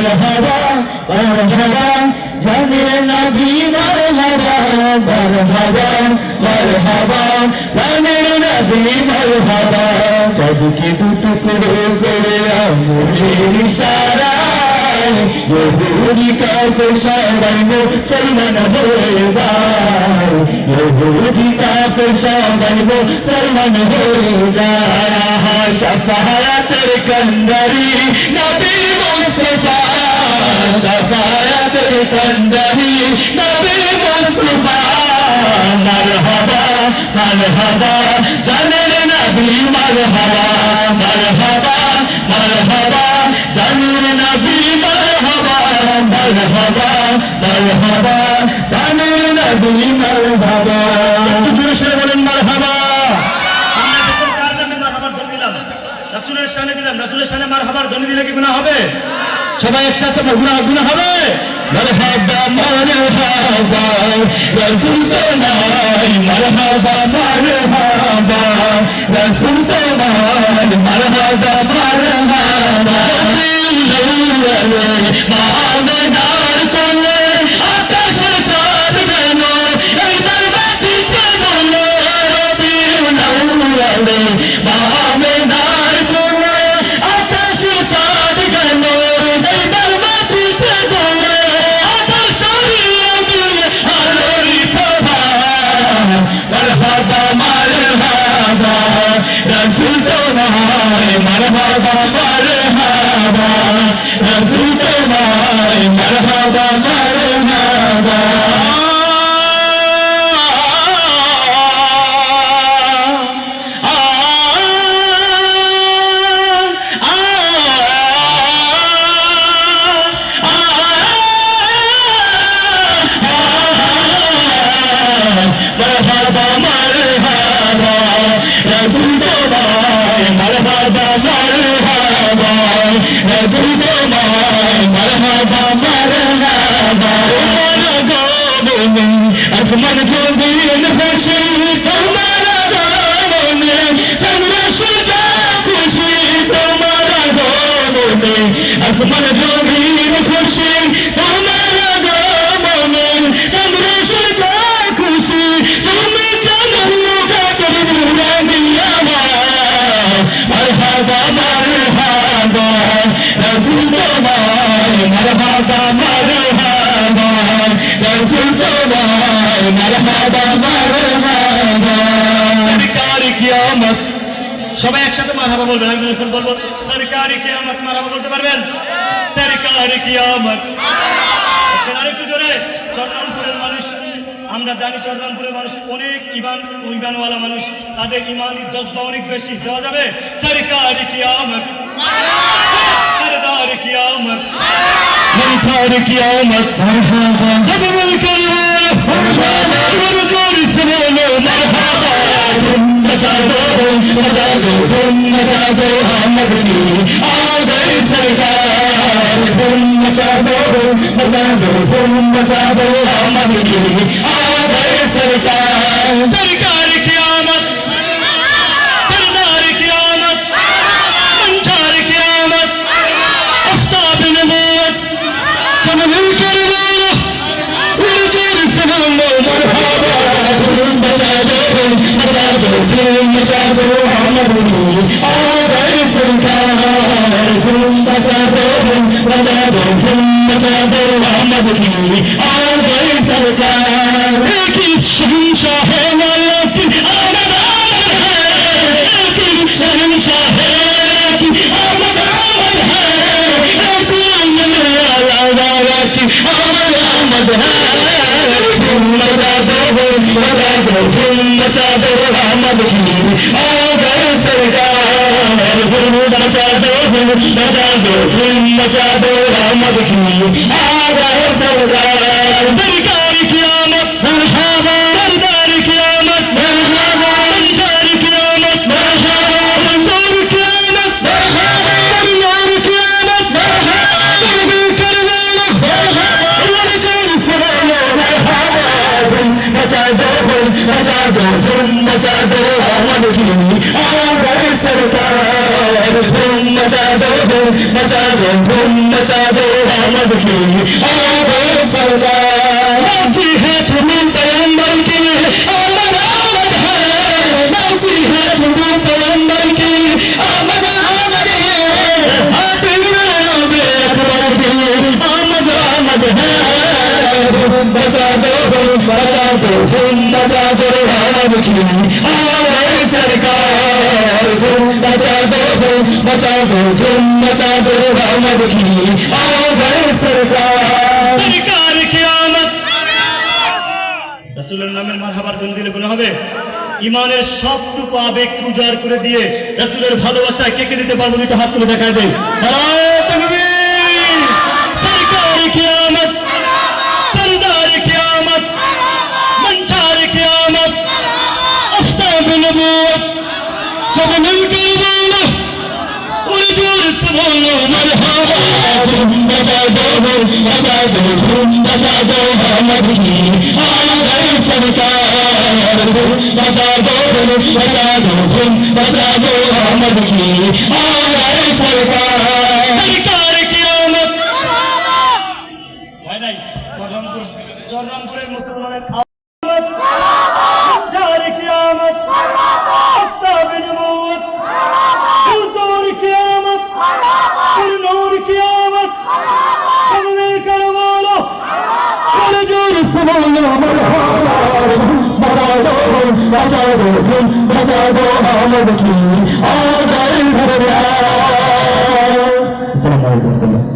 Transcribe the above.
মারহাবা মারহাবা জানে নবী মারহাবা মারহাবা মারহাবা প্রাণের নবী মারহাবা চাঁদকে দুটুকরো করে আঙুলের ইশারায় ইহুদি কাফের সবাই মুসলমান হয়ে যায় ইহুদি কাফের সবাই মুসলমান হয়ে যায় শাফায়াতের কান্ডারি নবী মুস্তাফা শাফায়াতের কান্ডারি নবী মুস্তাফা মারহাবা মারহাবা জানের নবী মারহাবা মারহাবা মারহাবা জানের নবী মারহাবা মারহাবা মারহাবা জানের নবী মারহাবা একটু জোরে সরে বলেন মারহাবা। আমরা যখন কার নামে মারহাবার ধ্বনি দিলাম রাসূলের শানে দিলাম রাসূলের শানে মারহাবার ধ্বনি দিলে কি গুনাহ হবে? সবাই একসাথে গুনাহ হবে। মারহাবা মারহাবা রাসূল তোমায় মারহাবা মারহাবা রাসূল তোমায় মারহাবা মারহাবা মাওলানার কোলে আকাশের চাঁদ যেন এইবার বাতিতে বলে রবিউল আউয়ালে মাওলানার কোলে আকাশের চাঁদ যেন এইবার বাতিতে বলে আকাশ সরিয়ে দিলে আলোর প্রভা মারহাবা মারহাবা রাসূল তোমায় মারহাবা মারহাবা রাসূল তোমায় মারহাবা মারহাবা মারহাবা মারহাবা রাসূল তোমায় মারহাবা মারহাবা রাসূল তোমায় মারহাবা মারহাবা আসমান জমিন খুশি তোমার আগমনে চন্দ্র সূর্য খুশি তোমার আগমনে আসমান জমিন খুশি তোমার আগমনে চন্দ্র সূর্য খুশি তুমি জানার লোকাতের নুরানিয়া মারহাবা মারহাবা রাসূল তোমায় মারহাবা মারহাবা রাসূল তোমায় মারহাবা মারহাবা সরকার কিয়ামত সবাই একসাথে মারহাবা বলবেন। আমি যখন বলবো সরকারি কিয়ামত মারহাবা বলতে পারবেন? সরকারি কিয়ামত আরেকটু জোরে। চররামপুরের মানুষ আমরা জানি চররামপুরের মানুষ অনেক ইমানওয়ালা মানুষ তাদের ইমানি জজবা অনেক বেশি দেওয়া যাবে সরকারি কিয়ামত সরদার কিয়ামত সরকার কিয়ামত মারহাবা জবরুল কায়ুম মারহাবা রজুল ইসলাম মারহাবা मचा दो अहमद की आ गई सरकार मचा दो अहमद की आ गई सरकार सरकार कियामत सरदार कियामत मंजार कियामत आफ्ताब नबूवत सब मिलकर बोलो रजूल इस्लाम मरहबा मचा दो अहमद की आ गई सरकार मचा दो अहमद की आ गई सरकार एक शहंशाह है वाला की आमद है एक शहंशाह है की आमद है एक वाला की आमद है मचा दो अहमद की आ गए सरकार मचा दो अहमद की आ गए सरकार सरकार कियामत मरहबा सरदार कियामत मरहबा मंजार कियामत मरहबा मंजार कियामत मरहबा सरदार कियामत मरहबा कर देना मरहबा रजूल सलाम मरहबा मचा दो अहमद की आ गए सरकार मचा दो अहमद की आगे सरकार नाची है तुम्हें पैगंबर की आमद आमद है नाची है तुम्हें पैगंबर की आमद आमद है हाथी में आबे अकबर की आमद आमद है बचा दो बचा दो अहमद की आगे सरकार बचा दो बचा दो अहमद की आगे सरकार सरकार की आमद রাসূলের নামের মারহাবার ধ্বনি দিলে গুনাহ হবে ইমানের সবটুকু আবেগ উজাড় করে দিয়ে রাসূলের ভালোবাসায় কে কে দিতে পারবো দুটো হাত তুলে দেখায় দেই নারায়ে তাকবীর সরকার কি আমত সরদার কি আমত मंचार की आमद आफ्ताब नबूवत सब मिलकर बोलो और जोर से बोलो मरहबा बचा दो अहमद की आगे सरकार बचा दो अहमद की आगे सरकार सरकार की आमद भाई नहीं चौरामपुरेর মুসলমানের मंचार की आमद आफ्ताब नबूवत हुजूर की आमद नूर की आमद सब मिलकर बोलो और जोर से बोलो मरहबा बचा दो अहमद की आगे सरकार। अस्सलाम वालेकुम।